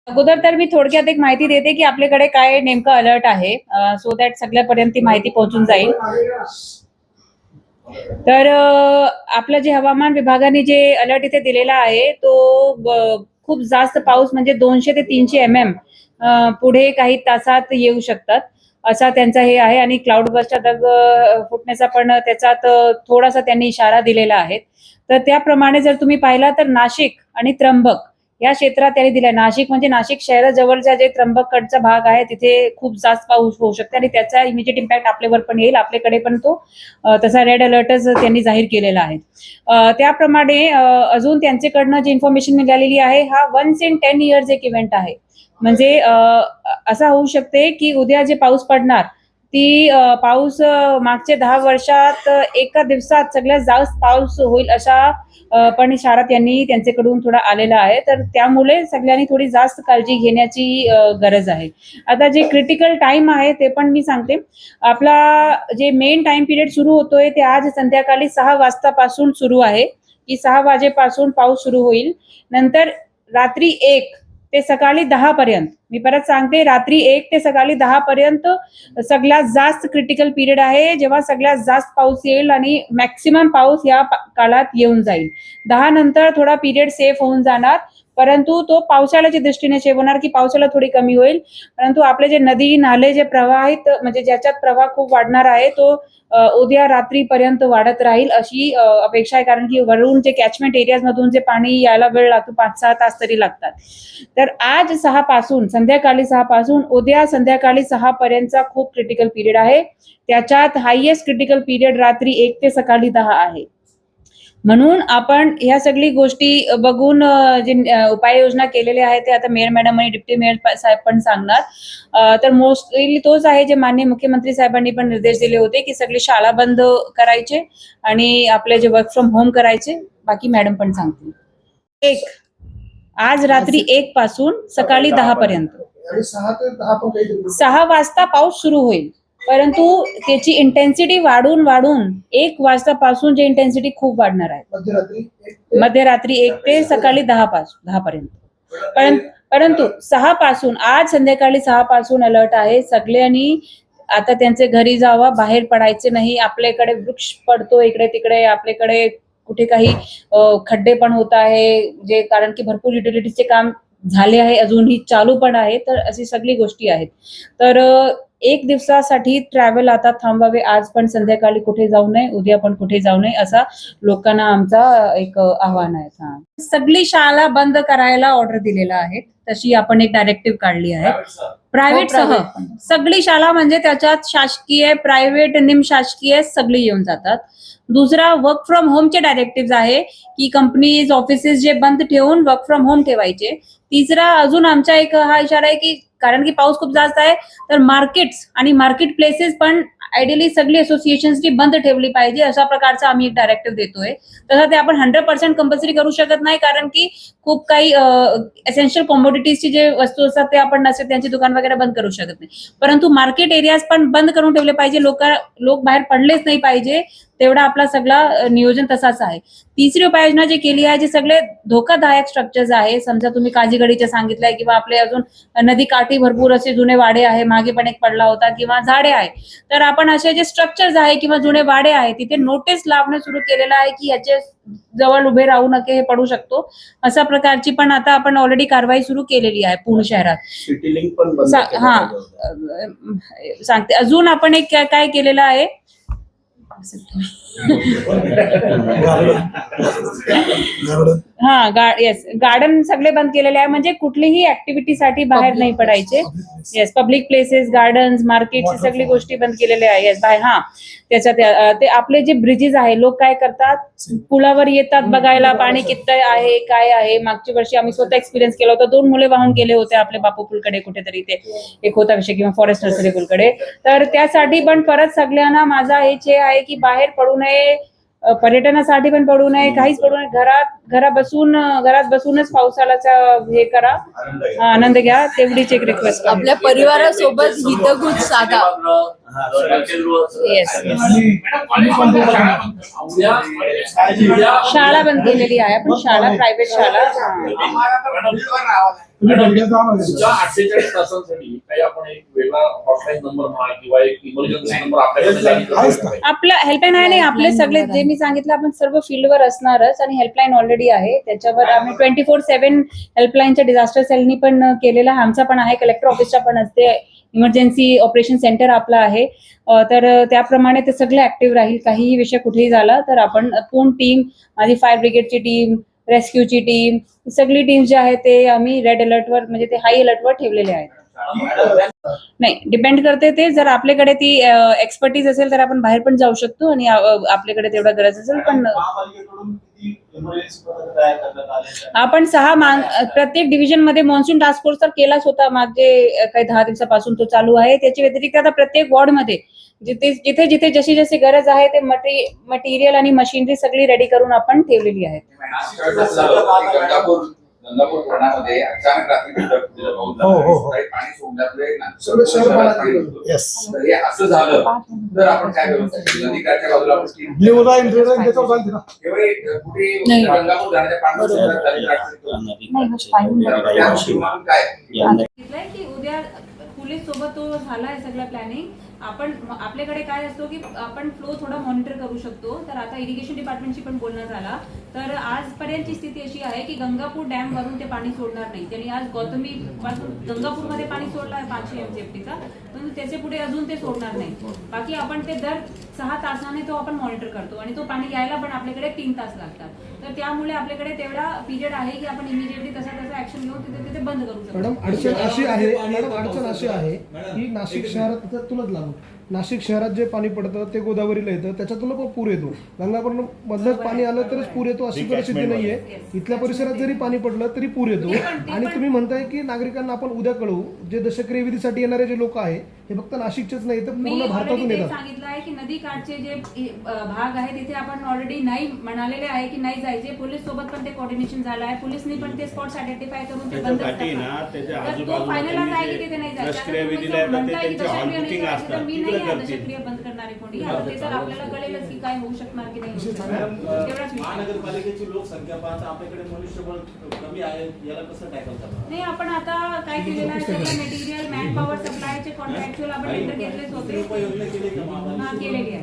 अगोदर तर मी थोडक्यात एक माहिती देते की आपल्याकडे काय नेमकं अलर्ट आहे, सो दॅट सगळ्यापर्यंत ती माहिती पोहोचून जाईल. तर आपलं जे हवामान विभागाने जे अलर्ट इथे दिलेला आहे तो खूप जास्त पाऊस म्हणजे 200 ते 300 mm पुढे काही तासात येऊ शकतात असा त्यांचा हे आहे. आणि क्लाउड बर्स्टचा ढग फुटण्याचा पण त्याच्यात थोडासा त्यांनी इशारा दिलेला आहे. तर त्याप्रमाणे जर तुम्ही पाहिला तर नाशिक आणि त्र्यंबक या क्षेत्रात त्यांनी दिलाय. नाशिक म्हणजे नाशिक शहराजवळचा जे त्र्यंबककडचा भाग आहे तिथे खूप जास्त पाऊस होऊ शकते आणि त्याचा इमिजिएट इम्पॅक्ट आपल्यावर पण येईल. आपल्याकडे पण तो तसा रेड अलर्टच त्यांनी जाहीर केलेला आहे. त्याप्रमाणे अजून त्यांच्याकडनं जी इन्फॉर्मेशन मिळालेली आहे, हा 1 in 10 years एक इव्हेंट आहे. म्हणजे असा होऊ शकते की उद्या जे पाऊस पडणार ती पाऊस मागच्या 10 वर्षात एका दिवसात सगळ्यात जास्त पाऊस होईल अशा पण इशारा त्यांनी त्यांच्याकडून थोडा आलेला आहे. तर त्यामुळे सगळ्यांनी थोडी जास्त काळजी घेण्याची गरज आहे. आता जे क्रिटिकल टाइम आहे ते पण मी सांगते. आपला जे मेन टाइम पिरियड सुरू होतोय ते आज संध्याकाळी 6 वाजतापासून सुरू आहे की 6 वाजेपासून पाऊस सुरू होईल. नंतर रात्री 1 ते सकाळी 10 पर्यंत, मी परत सांगते, रात्री 1 ते सकाळी 10 पर्यंत सगळ्यात जास्त क्रिटिकल पिरियड आहे, जेव्हा सगळ्यात जास्त पाऊस येईल आणि मॅक्सिमम पाऊस या काळात येऊन जाईल. 10 नंतर थोडा पिरियड सेफ होऊन जाणार, परंतु तो पावसाळ्याच्या दृष्टीने सेफ होणार की पावसाळा थोडी कमी होईल. परंतु आपले जे नदी नाले जे प्रवाहित म्हणजे ज्याच्यात प्रवाह खूप वाढणार आहे तो उद्या रात्रीपर्यंत वाढत राहील अशी अपेक्षा आहे. कारण की वरून जे कॅचमेंट एरियाज मधून जे पाणी यायला वेळ लागतो, 5-6 तास तरी लागतात. तर आज 6 पासून संध्याकाळी 6 पासून उद्या संध्याकाळी 6 पर्यंतचा खूप क्रिटिकल पिरियड आहे. त्याच्यात हायएस्ट क्रिटिकल पिरियड रात्री 1 ते सकाळी 10 आहे. म्हणून आपण ह्या सगळी गोष्टी बघून जे उपाययोजना केलेल्या आहेत ते आता मेयर मॅडम आणि डिप्टी मेयर साहेब पण सांगणार. तर मोस्टली तोच आहे जे माननीय मुख्यमंत्री साहेबांनी पण निर्देश दिले होते की सगळी शाळा बंद करायचे आणि आपले जे वर्क फ्रॉम होम करायचे. बाकी मॅडम पण सांगतील. आज रात्री 1 पासून सकाळी 10 पर्यंत 6 वाजता पाऊस सुरू होईल, परंतु त्याची इंटेन्सिटी वाढून 1 वाजतापासून जे इंटेन्सिटी खूप वाढणार आहे. मध्यरात्री 1 ते सकाळी 10 पर्यंत. परंतु 6 पासून आज संध्याकाळी 6 पासून अलर्ट आहे. सगळ्यांनी आता त्यांचे घरी जावा, बाहेर पडायचे नाही. आपल्याकडे वृक्ष पडतो इकडे तिकडे, आपल्याकडे कुठे काही खड्डे पण होत आहे, जे कारण की भरपूर युटिलिटीचे काम झाले आहे, अजूनही चालू पण आहे. तर अशी सगळी गोष्टी आहेत. तर 1 दिवसासाठी ट्रॅव्हल आता थांबावे. आज पण संध्याकाळी कुठे जाऊ नये, उद्या पण कुठे जाऊ नये असा लोकांना आमचा एक आव्हान आहे. सगळी शाळा बंद करायला ऑर्डर दिलेला आहे, तशी आपण एक डायरेक्टिव्ह काढली आहे. प्रायव्हेट सह सगळी शाळा म्हणजे त्याच्यात शासकीय, प्रायव्हेट, निमशासकीय सगळी येऊन जातात. दुसरा वर्क फ्रॉम होमचे डायरेक्टिव्ह आहे की कंपनीज ऑफिसेस जे बंद ठेवून वर्क फ्रॉम होम ठेवायचे. तिसरा अजून आमचा एक हा इशारा आहे की कारण की पाऊस खूप जास्त आहे तर मार्केट्स आणि मार्केट प्लेसेस पण आयडियली सगळी असोसिएशन्सनी बंद ठेवली पाहिजे अशा प्रकारचा आम्ही एक डायरेक्टिव्ह देतोय. तसं ते आपण 100% कंपल्सरी करू शकत नाही, कारण की खूप काही एसेन्शियल कॉमोडिटीजची जे वस्तू असतात ते आपण नसेल त्यांची दुकान वगैरे बंद करू शकत नाही. परंतु मार्केट एरियाज पण बंद करून ठेवले पाहिजे. लोक बाहेर पडलेच नाही पाहिजे, तेवढा आपला सगळा नियोजन तसाच आहे. तिसरी उपाययोजना जी केली आहे, जे सगळे धोकादायक स्ट्रक्चर्स आहे, समजा तुम्ही काजीगडीचे सांगितलंय किंवा आपले अजून नदी काठी भरपूर असे जुने वाडे आहे, मागे पण एक पडला होता, किंवा झाडे आहे, तर आपण असे जे स्ट्रक्चर्स आहे किंवा जुने वाडे आहे तिथे नोटीस लावणं सुरू केलेलं आहे की याचे जवळ उभे राहू नका, हे पडू शकतो अशा प्रकारची पण आता आपण ऑलरेडी कारवाई सुरू केलेली आहे पूर्ण शहरात. हा सांगते अजून आपण एक काय केलेलं आहे. येस, गार्डन सगळे बंद केलेले आहे, म्हणजे कुठलीही ऍक्टिव्हिटीसाठी बाहेर नाही पडायचे. Yes, public places, gardens, market सगळी गोष्टी बंद केलेल्या आहे. Yes bye. त्याच्यात ते आपले जे ब्रिजेस आहे, लोक काय करतात, पुलावर येतात बघायला पाणी किती आहे काय आहे. मागच्या वर्षी आम्ही स्वतः एक्सपिरियन्स केला होता. 2 मुले वाहून गेले होते आपले बापू पूलकडे कुठेतरी, ते एक होता विषय, किंवा फॉरेस्ट नर्सरी पूलकडे. तर त्यासाठी पण परत सगळ्यांना माझा हेच हे आहे की बाहेर पडू नये, पर्यटनासाठी पण पडू नये, काहीच पडू नये. घरात बसूनच पावसाळ्याचा हे करा, आनंद घ्या, तेवढीच एक रिक्वेस्ट. आपल्या परिवारासोबत हितगुज साधा. येस उद्या शाळा बंद केलेली आहे, पण शाळा प्रायव्हेट शाळा उद्या 48 तासांसाठी काही आपण एक वेगळा हॉटलाईन नंबर म्हणा किंवा एक इमर्जन्सी नंबर आपल्याकडे जारी करतो. आपला हेल्पलाईन आहे नाही, आपले सगळे जे मी सांगितलं आपण सर्व फील्डवर असणारच आणि हेल्पलाईन ऑलरेडी आहे. त्याच्यावर आम्ही 24/7 हेल्पलाईनच्या डिझास्टर सेलनी पण केलेला आमचा पण आहे, कलेक्टर ऑफिसचा पण असते, इमर्जन्सी ऑपरेशन सेंटर आपला आहे. तर त्याप्रमाणे ते सगळे ऍक्टिव्ह राहील. काहीही विषय कुठेही झाला तर आपण पूर्ण टीम, माझी फायर ब्रिगेडची टीम, रेस्क्यूची टीम, सगळी टीम जे आहे ते आम्ही रेड अलर्टवर म्हणजे ते हाय अलर्टवर ठेवलेले आहेत. नाही, डिपेंड करते ते, जर आपल्याकडे ती एक्सपर्टीज असेल तर आपण बाहेर पण जाऊ शकतो आणि आपल्याकडे तेवढा गरज असेल पण आपण प्रत्येक डिव्हिजन मध्ये मॉन्सून टास्क फोर्स तर केलाच होता मागे काही 10 दिवसापासून तो चालू आहे. त्याच्या व्यतिरिक्त आता प्रत्येक वॉर्ड मध्ये जिथे जिथे जशी जशी गरज आहे ते मटेरियल आणि मशिनरी सगळी रेडी करून आपण ठेवलेली आहे. गंगापूर धरणामध्ये अचानक रात्री पाणी सोडल्यामुळे हे असं झालं तर आपण काय करू शकतो? नदीकाठच्या बाजूला कुठे गंगापूर धरणाच्या काय की उद्या पोलीस सोबत तो झालाय सगळं प्लॅनिंग. आपण आपल्याकडे काय असतो की आपण फ्लो थोडा मॉनिटर करू शकतो. तर आता इरिगेशन डिपार्टमेंटशी पण बोलणं झाला तर आजपर्यंतची स्थिती अशी आहे की गंगापूर डॅम वरून ते पाणी सोडणार नाही. त्यांनी आज गौतमी पासून गंगापूरमध्ये पाणी सोडलं आहे 500 MCFTचा, पण त्याचे पुढे अजून ते सोडणार नाही. बाकी आपण ते दर 6 तासाने तो आपण मॉनिटर करतो आणि तो पाणी यायला पण आपल्याकडे 3 तास लागतात. तर त्यामुळे आपल्याकडे तेवढा पिरियड आहे की आपण इमिजिएटली तसा ऍक्शन घेऊन तिथे बंद करू शकतो. मॅडम अडचण अशी आहे की नाशिक शहरात तुलाच लागू नाशिक शहरात जे पाणी पडतं ते गोदावरीला येतं, त्याच्यातून पण पूर येतो. गंगापूर मधलंच पाणी आलं तरच पूर येतो अशी परिस्थिती नाहीये. इथल्या परिसरात जरी पाणी पडलं तरी पूर येतो. आणि तुम्ही म्हणताय की नागरिकांना आपण उद्या कळवू, जे दशक्रिया विधीसाठी येणारे जे लोक आहे हे फक्त नाशिकचेच नाही तर पूर्ण भारतातून येतात. सांगितलं आहे की नदी काठचे जे भाग आहे तिथे आपण ऑलरेडी नाही म्हणालेले आहे की नाही जायचे. पोलीस सोबत पण ते कोऑर्डिनेशन झालं आहे. पोलिसनी पण ते स्पॉट्स आयडेंटिफाय करून ते बंद करतात. तर तो फायनल आहे की तिथे नाही जायचं. मी नाही दशक्रिया बंद करणारे कोणी. आता ते तर आपल्याला कळेलच की काय होऊ शकणार की नाही होऊ शकणार. तेवढाच महानगरपालिकेची लोकसंख्या पाहता आपल्याकडे मनुष्यबळ कमी आहे, याला कसं टॅकल करणार? नाही, आपण आता काय केलेलं आहे सगळं मटेरियल मॅन पॉवर सप्लायचे कॉन्ट्रॅक्च्युअल आपण टेंडर घेतलेच होते. योजना केली का? केलेली आहे.